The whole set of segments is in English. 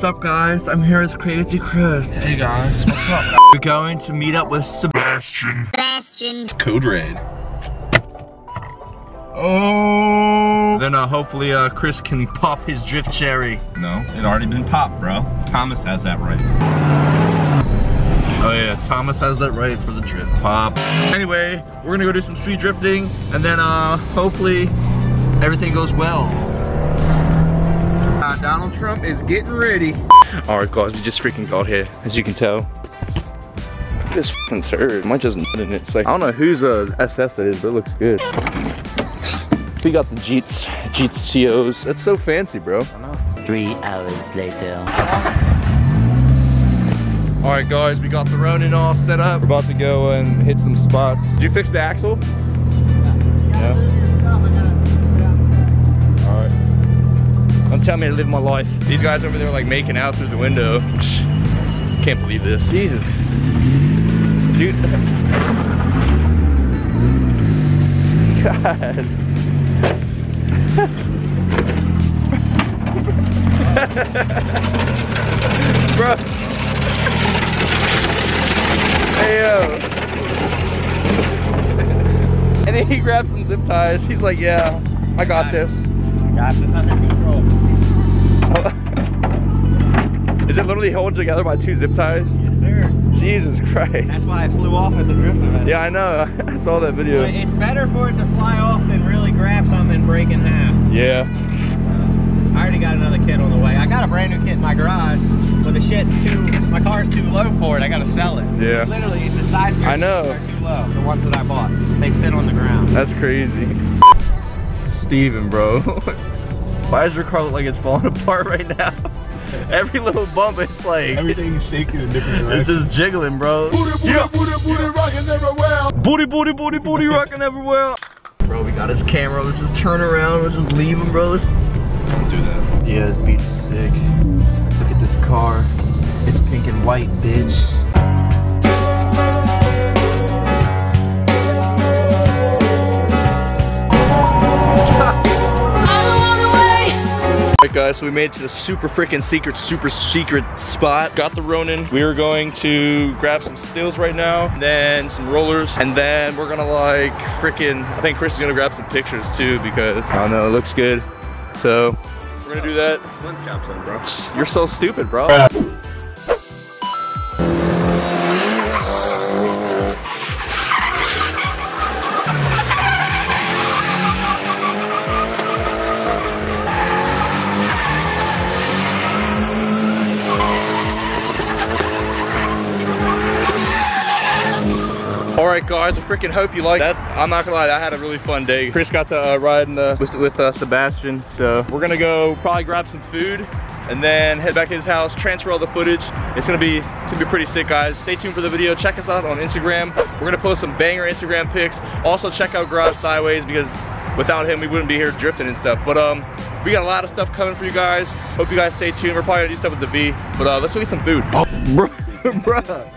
What's up, guys? I'm here with Crazy Chris. Hey guys, what's up? We're going to meet up with Sebastian. Code Red. Oh. Then hopefully Chris can pop his drift cherry. No, it already been popped, bro. Thomas has that right. Oh yeah, Thomas has that right for the drift pop. Anyway, we're gonna go do some street drifting, and then hopefully everything goes well. Donald Trump is getting ready. Alright guys, we just freaking got here, as you can tell. This fucking turd, might just in it. It's like, I don't know whose SS that is, but it looks good. We got the Jeets COs. That's so fancy, bro. I know. 3 hours later. Alright guys, we got the Ronin all set up. We're about to go and hit some spots. Did you fix the axle? Yeah. Alright. Don't tell me to live my life. These guys over there are like making out through the window. Can't believe this. Jesus. Dude. God. Bro. Hey yo. And then he grabs some zip ties. He's like, yeah, I got this. I got this under control. Is it literally held together by 2 zip ties? Yes, sir. Jesus Christ. That's why I flew off at the drift event. Yeah, I know. I saw that video. But it's better for it to fly off than really grab something and break in half. Yeah. I already got another kit on the way. I got a brand new kit in my garage, but the shit's my car's too low for it. I gotta sell it. Yeah. Literally, the side I know. are too low. The ones that I bought, they sit on the ground. That's crazy. Steven, bro. Why does your car look like it's falling apart right now? Every little bump, it's like Everything's shaking in different directions. it's just jiggling, bro. Booty rocking everywhere. Booty rocking everywhere. Bro, we got his camera. Let's just turn around. Let's just leave him, bro. Let's Don't do that. Yeah, this beat's sick. Look at this car. It's pink and white, bitch. Alright guys, so we made it to the super secret spot. Got the Ronin. We are going to grab some stills right now, and then some rollers, and then we're gonna like freaking, I think Chris is gonna grab some pictures too, because I don't know, it looks good. So we're gonna do that. Lens caps on, bro. You're so stupid, bro. Alright guys, I freaking hope you liked that. I'm not gonna lie, I had a really fun day. Chris got to ride in the, with Sebastian, so we're gonna go probably grab some food and then head back to his house, transfer all the footage. It's gonna be pretty sick, guys. Stay tuned for the video. Check us out on Instagram. We're gonna post some banger Instagram pics. Also check out GarageSIDEWAYS, because without him we wouldn't be here drifting and stuff. But we got a lot of stuff coming for you guys. Hope you guys stay tuned. We're probably gonna do stuff with the V, but let's go get some food. Oh, bruh.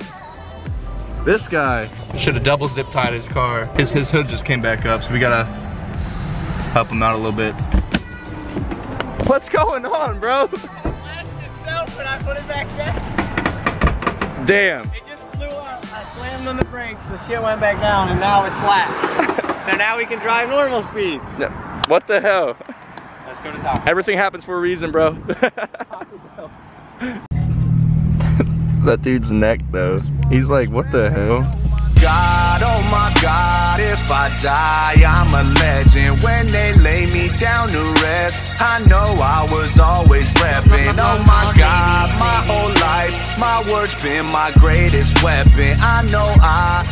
This guy should have double zip tied his car. His hood just came back up, so we gotta help him out a little bit. What's going on, bro? It latched itself when I put it back down. Damn. It just flew up. I slammed on the brakes, the shit went back down, and now it's latched. So now we can drive normal speeds. What the hell? Let's go to top. Everything happens for a reason, bro. That dude's neck, though. He's like, what the hell? God, oh my God, if I die, I'm a legend. When they lay me down to rest, I know I was always repping. Oh my God, my whole life, my words been my greatest weapon. I know I